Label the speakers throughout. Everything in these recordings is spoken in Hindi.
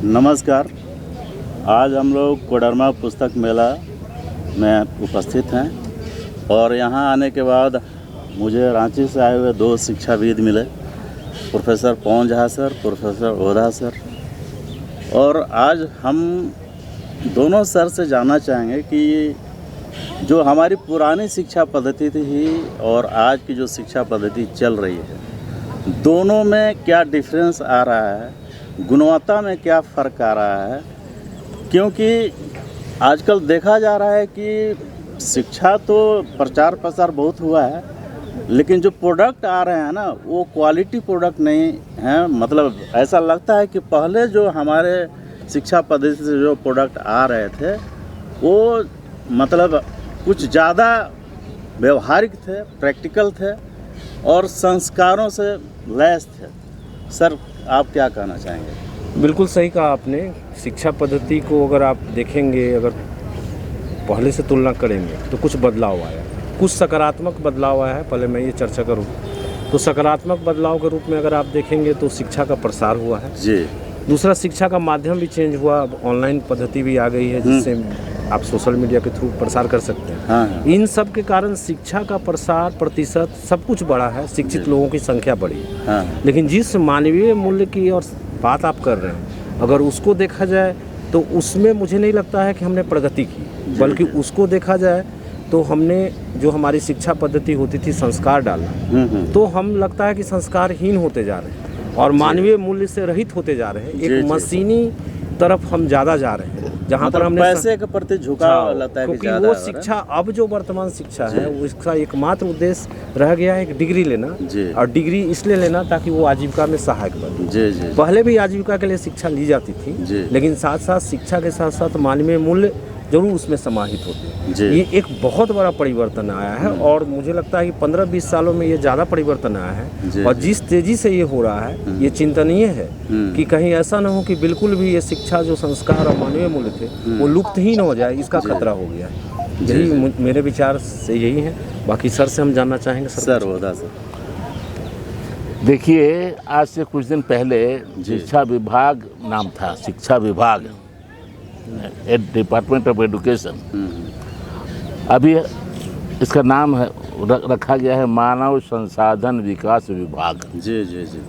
Speaker 1: नमस्कार। आज हम लोग कोडरमा पुस्तक मेला में उपस्थित हैं और यहाँ आने के बाद मुझे रांची से आए हुए 2 शिक्षाविद मिले, प्रोफेसर पवन झा सर, प्रोफेसर ओधा सर। और आज हम दोनों सर से जानना चाहेंगे कि जो हमारी पुरानी शिक्षा पद्धति थी और आज की जो शिक्षा पद्धति चल रही है, दोनों में क्या डिफरेंस आ रहा है, गुणवत्ता में क्या फ़र्क आ रहा है। क्योंकि आजकल देखा जा रहा है कि शिक्षा तो प्रचार प्रसार बहुत हुआ है, लेकिन जो प्रोडक्ट आ रहे हैं ना, वो क्वालिटी प्रोडक्ट नहीं हैं। मतलब ऐसा लगता है कि पहले जो हमारे शिक्षा पद्धति से जो प्रोडक्ट आ रहे थे वो मतलब कुछ ज़्यादा व्यवहारिक थे, प्रैक्टिकल थे और संस्कारों से लैस थे। सर, आप क्या कहना चाहेंगे?
Speaker 2: बिल्कुल सही कहा आपने। शिक्षा पद्धति को अगर आप देखेंगे, अगर पहले से तुलना करेंगे तो कुछ बदलाव आया, कुछ सकारात्मक बदलाव आया है। पहले मैं ये चर्चा करूँ तो सकारात्मक बदलाव के रूप में अगर आप देखेंगे तो शिक्षा का प्रसार हुआ है
Speaker 1: जी।
Speaker 2: दूसरा, शिक्षा का माध्यम भी चेंज हुआ, अब ऑनलाइन पद्धति भी आ गई है जिससे आप सोशल मीडिया के थ्रू प्रसार कर सकते हैं।
Speaker 1: हाँ।
Speaker 2: इन सब के कारण शिक्षा का प्रसार प्रतिशत सब कुछ बढ़ा है, शिक्षित लोगों की संख्या बढ़ी है।
Speaker 1: हाँ।
Speaker 2: लेकिन जिस मानवीय मूल्य की और बात आप कर रहे हैं, अगर उसको देखा जाए तो उसमें मुझे नहीं लगता है कि हमने प्रगति की, बल्कि उसको देखा जाए तो हमने जो हमारी शिक्षा पद्धति होती थी संस्कार डालना, तो हम लगता है कि संस्कारहीन होते जा रहे हैं और मानवीय मूल्य से रहित होते जा रहे हैं। एक मशीनी तरफ हम ज़्यादा जा रहे हैं, जहाँ पर हमने
Speaker 1: पैसे के प्रति झुकाव लगता है कि
Speaker 2: क्योंकि वो शिक्षा, अब जो वर्तमान शिक्षा है उसका एकमात्र उद्देश्य रह गया है एक डिग्री लेना, और डिग्री इसलिए लेना ताकि वो आजीविका में सहायक बने। पहले भी आजीविका के लिए शिक्षा ली जाती थी, लेकिन साथ साथ शिक्षा के साथ साथ मानवीय मूल्य जरूर उसमें समाहित होते हैं। ये एक बहुत बड़ा परिवर्तन आया है और मुझे लगता है कि 15-20 सालों में ये ज़्यादा परिवर्तन आया है। और जिस तेज़ी से ये हो रहा है, ये चिंतनीय है कि कहीं ऐसा ना हो कि बिल्कुल भी ये शिक्षा जो संस्कार और मानवीय मूल्य थे वो लुप्त ही ना हो जाए, इसका खतरा हो गया है। यही मेरे विचार से यही है। बाकी सर से हम जानना चाहेंगे।
Speaker 1: सर ओधा सर,
Speaker 3: देखिए, आज से कुछ दिन पहले शिक्षा विभाग नाम था, शिक्षा विभाग, डिपार्टमेंट ऑफ एजुकेशन। अभी इसका नाम है रखा गया है मानव संसाधन विकास विभाग।
Speaker 1: जी जी जी।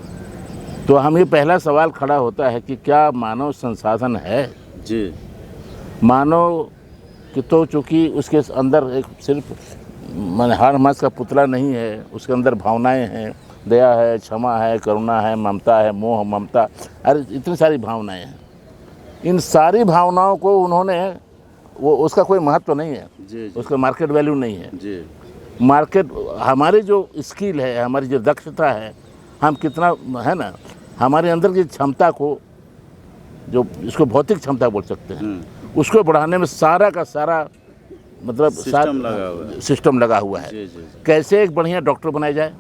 Speaker 3: तो हमें पहला सवाल खड़ा होता है कि क्या मानव संसाधन है?
Speaker 1: जी।
Speaker 3: मानव कि तो चूँकि उसके अंदर एक सिर्फ हाड़ मांस का पुतला नहीं है, उसके अंदर भावनाएं हैं, दया है, क्षमा है, करुणा है, ममता है, मोह ममता, अरे इतनी सारी भावनाएं हैं। इन सारी भावनाओं को उन्होंने, वो उसका कोई महत्व नहीं है, उसका मार्केट वैल्यू नहीं है। मार्केट, हमारी जो स्किल है, हमारी जो दक्षता है, हम कितना है ना, हमारे अंदर की क्षमता को, जो इसको भौतिक क्षमता बोल सकते हैं, उसको बढ़ाने में सारा का सारा मतलब सिस्टम लगा हुआ है। कैसे एक बढ़िया डॉक्टर बनाया जाए,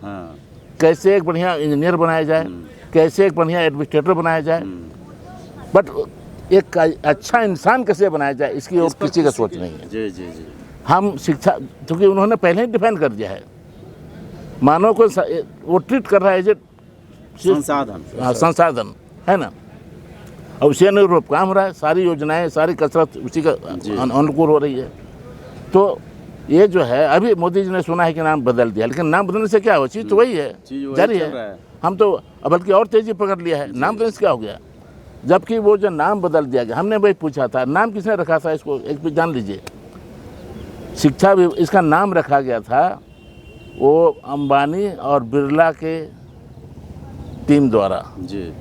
Speaker 3: कैसे एक बढ़िया इंजीनियर बनाया जाए, कैसे एक बढ़िया एडमिनिस्ट्रेटर बनाया जाए, बट एक अच्छा इंसान कैसे बनाया जाए इसकी और किसी का सोच नहीं है।
Speaker 1: जी जी जी।
Speaker 3: हम शिक्षा, क्योंकि उन्होंने पहले ही डिफाइन कर दिया है, मानव को वो ट्रीट कर रहा है एज संसाधन, है ना, और उसी अनुरूप काम हो रहा है। सारी योजनाएं, सारी कसरत उसी का अनुकूल हो रही है। तो ये जो है, अभी मोदी जी ने सुना है कि नाम बदल दिया, लेकिन नाम बदलने से क्या हो, चीज़ तो वही है, जारी है। हम तो बल्कि और तेजी पकड़ लिया है, नाम बदलने से क्या हो गया, जबकि वो जो नाम बदल दिया गया। हमने वही पूछा था, नाम किसने रखा था इसको, एक भी जान लीजिए। शिक्षा भी इसका नाम रखा गया था, वो अंबानी और बिरला के टीम द्वारा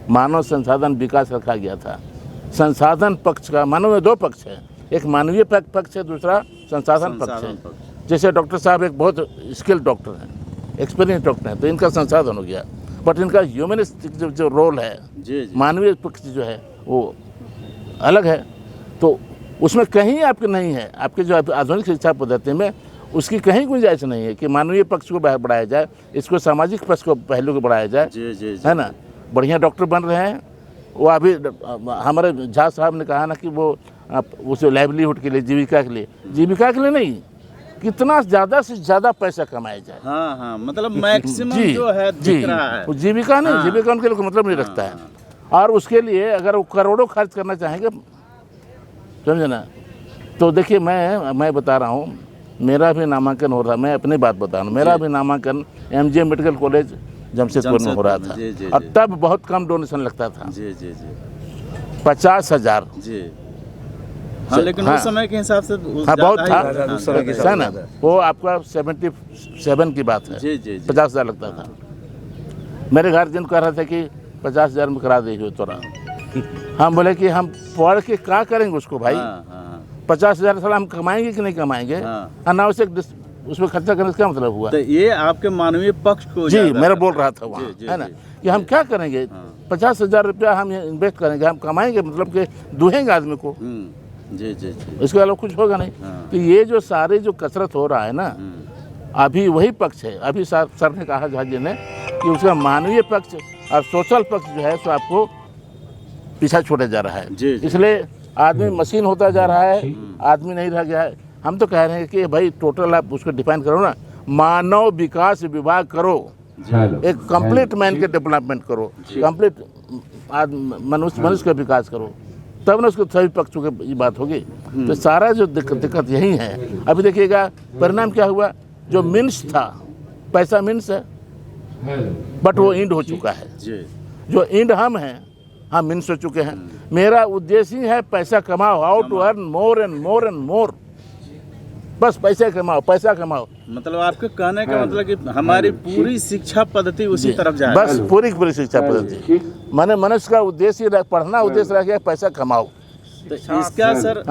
Speaker 3: मानव संसाधन विकास रखा गया था। संसाधन पक्ष का, मानव में 2 पक्ष है, एक मानवीय पक्ष है, दूसरा संसाधन पक्ष है। जैसे डॉक्टर साहब एक बहुत स्किल्ड डॉक्टर हैं, एक्सपीरियंस डॉक्टर हैं, तो इनका संसाधन हो गया। बट इनका ह्यूमनिस्टिक जो रोल है, मानवीय पक्ष जो है, वो अलग है। तो उसमें कहीं आपके नहीं है, आपके जो आधुनिक शिक्षा पद्धति में उसकी कहीं गुंजाइश नहीं है कि मानवीय पक्ष को बढ़ाया जाए, इसको सामाजिक पक्ष को, पहलू को बढ़ाया जाए, है ना। बढ़िया डॉक्टर बन रहे हैं। वो अभी हमारे झा साहब ने कहा ना कि वो उस लाइवलीहुड के लिए, जीविका के लिए नहीं, कितना ज़्यादा से ज़्यादा पैसा कमाया जाए।
Speaker 1: हाँ, मतलब मैक्सिमम जो है दिख रहा है।
Speaker 3: जीविका नहीं, जीविका उनके लिए मतलब नहीं रखता है। और उसके लिए अगर वो करोड़ों खर्च करना चाहेंगे, समझे ना, तो देखिए मैं बता रहा हूँ, मेरा भी नामांकन हो रहा, मैं अपनी बात बता रहा हूँ, मेरा भी नामांकन MGM मेडिकल कॉलेज जमशेदपुर में हो रहा था। और तब बहुत कम डोनेशन लगता था, 50,000
Speaker 1: जी। हाँ, लेकिन उस समय के हिसाब से
Speaker 3: बहुत था
Speaker 2: उस समय के
Speaker 3: है ना, वो आपका 77 की बात है, 50,000 लगता था। मेरे घर दिन कह रहे थे कि 50,000 में करा दीजिए तोरा। हम बोले कि हम पढ़ के क्या करेंगे उसको भाई, 50,000 साल हम कमाएंगे कि नहीं कमाएंगे, अनावश्यक उसमें खर्चा करने का मतलब हुआ।
Speaker 1: तो ये आपके मानवीय पक्ष को
Speaker 3: जी मेरा बोल रहा था वहाँ, है ना, कि हम क्या करेंगे, 50,000 रुपया हम इन्वेस्ट करेंगे, हम कमाएंगे मतलब कि दूहेंगे आदमी को,
Speaker 1: जी।
Speaker 3: इसके अलावा कुछ होगा नहीं। तो ये जो सारे जो कसरत हो रहा है ना, अभी वही पक्ष है। अभी सर ने कहा जहाज जी ने कि उसका मानवीय पक्ष और सोशल पक्ष जो है सो आपको पीछा छोड़ा जा रहा है। इसलिए आदमी मशीन होता जा रहा है, आदमी नहीं रह गया है। हम तो कह रहे हैं कि भाई टोटल आप उसको डिफाइन करो ना, मानव विकास विभाग करो, एक कंप्लीट मैन के डेवलपमेंट करो, कंप्लीट मनुष्य का विकास करो, तब ना उसको सभी पक्षों की बात होगी। तो सारा जो दिक्कत यही है। अभी देखिएगा परिणाम क्या हुआ, जो मिन्स था, पैसा मिन्स है बट वो इंड हो चुका है। जो इंड हम हैं, हम मिन्स हो चुके हैं। मेरा उद्देश्य ही है पैसा कमाओ, how to earn more and more and more, बस पैसा कमाओ, पैसा कमाओ।
Speaker 1: मतलब आपके कहने का मतलब कि हमारी पूरी शिक्षा पद्धति उसी तरफ जाए,
Speaker 3: बस पूरी शिक्षा पद्धति। मैंने मनुष्य का उद्देश्य पढ़ना उद्देश्य रह गया, पैसा कमाओ।
Speaker 1: तो इसका सर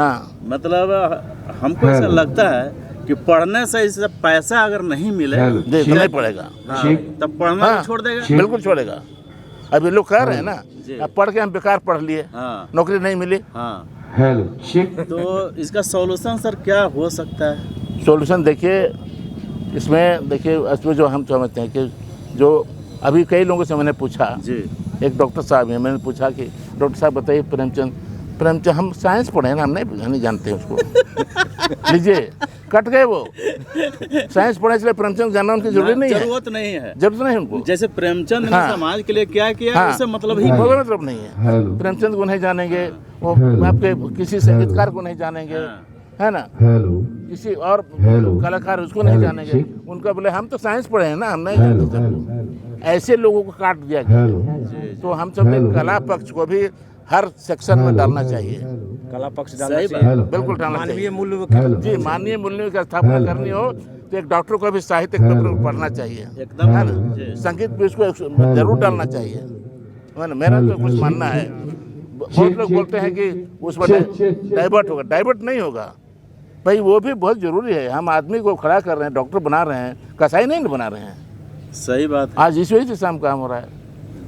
Speaker 1: मतलब हमको ऐसा लगता है कि पढ़ने से इससे पैसा अगर नहीं मिले
Speaker 3: तो नहीं पड़ेगा,
Speaker 1: तब पढ़ना छोड़ देगा,
Speaker 3: बिल्कुल छोड़ेगा। अभी लोग कह रहे हैं ना, अब पढ़ के हम बेकार पढ़ लिए, नौकरी नहीं मिली।
Speaker 1: तो इसका सॉल्यूशन सर क्या हो सकता है?
Speaker 3: सॉल्यूशन देखिए, इसमें जो हम समझते हैं कि जो अभी कई लोगों से मैंने पूछा, एक डॉक्टर साहब हैं, मैंने पूछा कि डॉक्टर साहब बताइए प्रेमचंद, हम साइंस पढ़े हैं ना, हम नहीं जानते हैं उसको। लीजिए कट गए वो, साइंस पढ़े इसलिए प्रेमचंद जानना उनकी जरूरत नहीं है,
Speaker 1: जरूरत नहीं है,
Speaker 3: जरूरत नहीं उनको।
Speaker 1: जैसे प्रेमचंद ने समाज के लिए क्या किया, उससे मतलब ही
Speaker 3: मतलब नहीं है। प्रेमचंद को नहीं जानेंगे, वो आपके किसी संगीतकार को नहीं जानेंगे, है ना, किसी और कलाकार उसको नहीं जानेंगे। उनका बोले हम तो साइंस पढ़े हैं ना, हम नहीं जानते। ऐसे लोगों को काट दिया गया। तो हम सब ने कला पक्ष को भी हर सेक्शन में डालना चाहिए,
Speaker 2: कला पक्ष डालना चाहिए,
Speaker 3: बिल्कुल डालना चाहिए।
Speaker 2: मानवीय मूल्य
Speaker 3: जी, मानवीय मूल्यों की स्थापना करनी हो तो एक डॉक्टर को भी साहित्य पढ़ना चाहिए, है ना, संगीत भी उसको जरूर डालना चाहिए, है ना। मेरा तो कुछ मानना है। बहुत लोग बोलते हैं कि उसमें डाइवर्ट होगा, डाइवर्ट नहीं होगा भाई, वो भी बहुत जरूरी है। हम आदमी को खड़ा कर रहे हैं, डॉक्टर बना रहे हैं, कसाई नहीं बना रहे हैं।
Speaker 1: सही बात।
Speaker 3: आज इस वजह से शाम काम हो रहा है।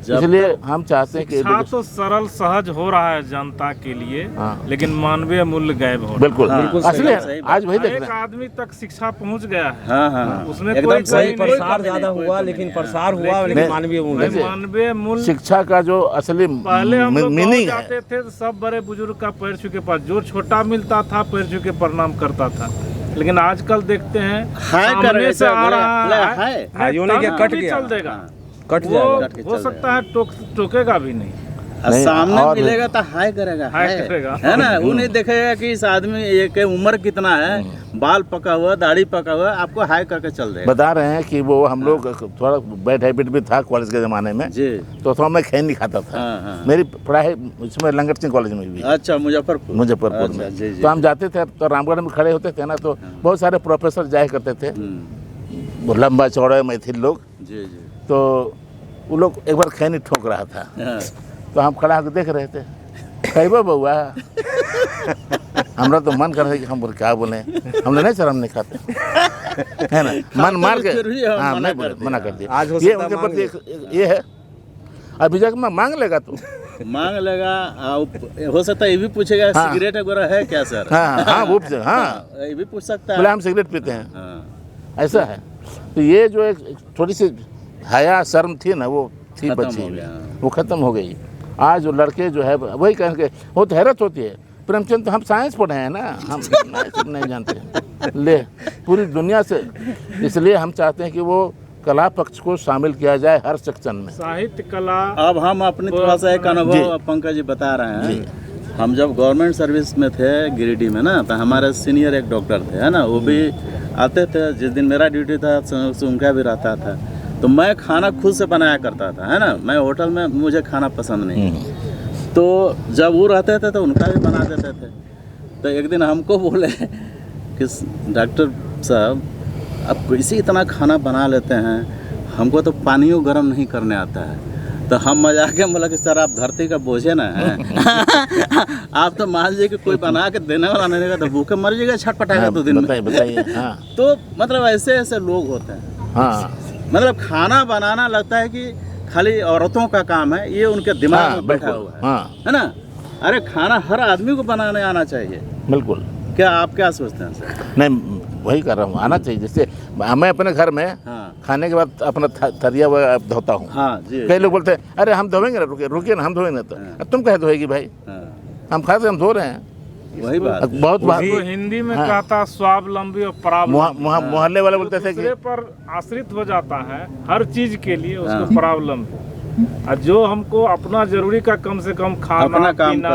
Speaker 3: इसलिए हम चाहते हैं कि
Speaker 4: शिक्षा तो सरल सहज हो रहा है जनता के लिए, लेकिन मानवीय मूल्य गायब हो रहा है।
Speaker 3: बिल्कुल असली आज वही देख रहे हैं।
Speaker 4: एक आदमी तक शिक्षा पहुंच गया है, उसमें कोई
Speaker 2: प्रसार ज्यादा हुआ, लेकिन प्रसार हुआ लेकिन मानवीय
Speaker 4: मूल्य,
Speaker 3: शिक्षा का जो असली
Speaker 4: पहले हम लोग
Speaker 3: मीनिंग
Speaker 4: जाते थे तो सब बड़े बुजुर्ग का पैर छू के पास, जो छोटा मिलता था पैर छू के प्रणाम करता था। लेकिन आजकल देखते हैं सामने से आ रहा है,
Speaker 2: कट गया,
Speaker 4: चल देगा,
Speaker 2: कट जाएगा,
Speaker 4: हो सकता है टोकेगा भी नहीं,
Speaker 1: सामने मिलेगा तो हाय करेगा, है ना। वो नहीं देखेगा कि इस आदमी एक उम्र कितना है, बाल पका हुआ, दाढ़ी पका हुआ, आपको हाय करके चल देगा।
Speaker 3: बता रहे हैं कि वो हम लोग थोड़ा बैड हैबिट भी था कॉलेज के ज़माने में जी, तो थोड़ा मैं खैन नहीं खाता था। मेरी पढ़ाई इसमें लंगट सिंह कॉलेज में भी।
Speaker 1: अच्छा, मुजफ्फरपुर में।
Speaker 3: तो हम जाते थे तो रामगढ़ में खड़े होते थे ना, तो बहुत सारे प्रोफेसर जाया करते थे, वो लंबा चौड़ा मैथिल लोग। तो वो लोग एक बार खैनी ठोक रहा था, तो हम खड़ा होकर देख रहे थे, कैबो बउआ। हमरा तो मन कर रहा है कि हम क्या बोले, हमने नहीं सर, हम नहीं खाते, है ना, मन मार के हाँ नहीं बोले, मना कर दिया। ये उनके प्रति ये है। अभी जाकर मैं मांग लेगा, तो
Speaker 1: मांग लेगा, हो सकता है ये भी पूछेगा सिगरेट वगैरह है क्या सर।
Speaker 3: हाँ वो
Speaker 1: ये भी पूछ सकता है,
Speaker 3: बोले हम सिगरेट पीते हैं, ऐसा है। तो ये जो एक थोड़ी सी हया शर्म थी ना, वो थी बची, वो खत्म हो गई। आज जो लड़के जो है वही कहेंगे, वो तो हैरत होती है, प्रेमचंद तो हम साइंस पढ़े हैं ना, हम नहीं जानते ले पूरी दुनिया से। इसलिए हम चाहते हैं कि वो कला पक्ष को शामिल किया जाए हर सेक्शन में।
Speaker 4: साहित्य कला।
Speaker 1: अब हम अपनी थोड़ा सा एक अनुभव पंकज जी बता रहे हैं। हम जब गवर्नमेंट सर्विस में थे गिरिडीह में ना, तो हमारे सीनियर एक डॉक्टर थे, है ना, वो भी आते थे। जिस दिन मेरा ड्यूटी था उनका भी रहता था, तो मैं खाना खुद से बनाया करता था, है ना। मैं होटल में, मुझे खाना पसंद नहीं, तो जब वो रहते थे तो उनका भी बना देते थे। तो एक दिन हमको बोले कि डॉक्टर साहब आप कैसे इतना खाना बना लेते हैं, हमको तो पानियों गर्म नहीं करने आता है। तो हम मजाक के बोला कि सर आप धरती का बोझे ना हैं आप तो मान लीजिए कि कोई बना के देने वाला नहीं रहेगा तो भूखे मर जाएगा, छटपटाएगा तो दिन में।
Speaker 3: बताइए।
Speaker 1: तो मतलब ऐसे ऐसे लोग होते हैं। मतलब खाना बनाना लगता है कि खाली औरतों का काम है, ये उनके दिमाग में बैठा हुआ है ना। अरे खाना हर आदमी को बनाने आना चाहिए।
Speaker 3: बिल्कुल।
Speaker 1: क्या आप क्या सोचते हैं सर?
Speaker 3: नहीं, वही कर रहा हूँ, आना चाहिए। जैसे मैं अपने घर में खाने के बाद अपना थरिया धोता हूँ। कई लोग बोलते हैं अरे हम धोएंगे ना, रुकिए ना, हम धोएंगे तो तुम कहे धोएगी भाई, हम खाते हम धो रहे हैं।
Speaker 1: वही बात
Speaker 3: बहुत बात
Speaker 4: हिंदी में कहता स्वावलंबी और परावलंबी।
Speaker 3: मोहल्ले वाले बोलते थे कि
Speaker 4: पर आश्रित हो जाता है हर चीज के लिए, उसको परावलंबी। और जो हमको अपना जरूरी का कम से कम खाना पीना,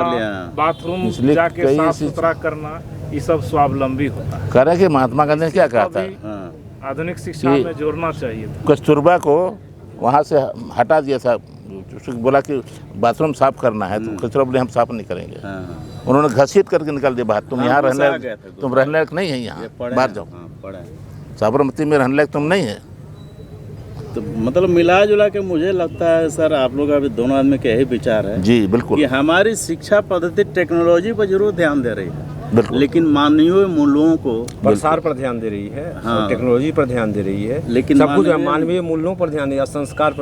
Speaker 4: बाथरूम जाके साफ सुथरा करना, ये सब स्वावलंबी होता है।
Speaker 3: कह रहे कि महात्मा गांधी ने क्या कहा था,
Speaker 4: आधुनिक शिक्षा में जोड़ना चाहिए।
Speaker 3: कस्तूरबा को वहाँ से हटा दिया था, बोला कि बाथरूम साफ करना है, तो कचरा बोले हम साफ नहीं करेंगे। उन्होंने घसीट करके निकाल दिया बाहर, तुम यहाँ रहने लायक, तुम रहने लायक नहीं है, यहाँ बाहर जाओ, साबरमती में रहने लायक तुम नहीं है।
Speaker 1: तो मतलब मिला जुला के मुझे लगता है सर, आप लोग अभी दोनों आदमी के यही विचार है
Speaker 3: जी बिल्कुल
Speaker 1: कि हमारी शिक्षा पद्धति टेक्नोलॉजी पर जरूर ध्यान दे रही है, लेकिन मानवीय मूल्यों को
Speaker 2: प्रसार पर ध्यान दे रही है, टेक्नोलॉजी पर ध्यान दे रही है, लेकिन सब कुछ मानवीय मूल्यों पर ध्यान दिया, संस्कार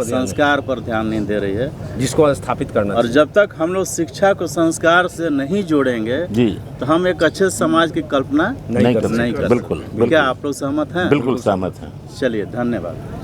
Speaker 2: पर ध्यान नहीं दे रही है, जिसको स्थापित करना। और जब तक हम लोग शिक्षा को संस्कार से नहीं जोड़ेंगे जी, तो हम एक अच्छे समाज की कल्पना नहीं कर सकते। बिल्कुल। क्या आप लोग सहमत हैं?
Speaker 3: बिल्कुल सहमत हैं।
Speaker 1: चलिए, धन्यवाद।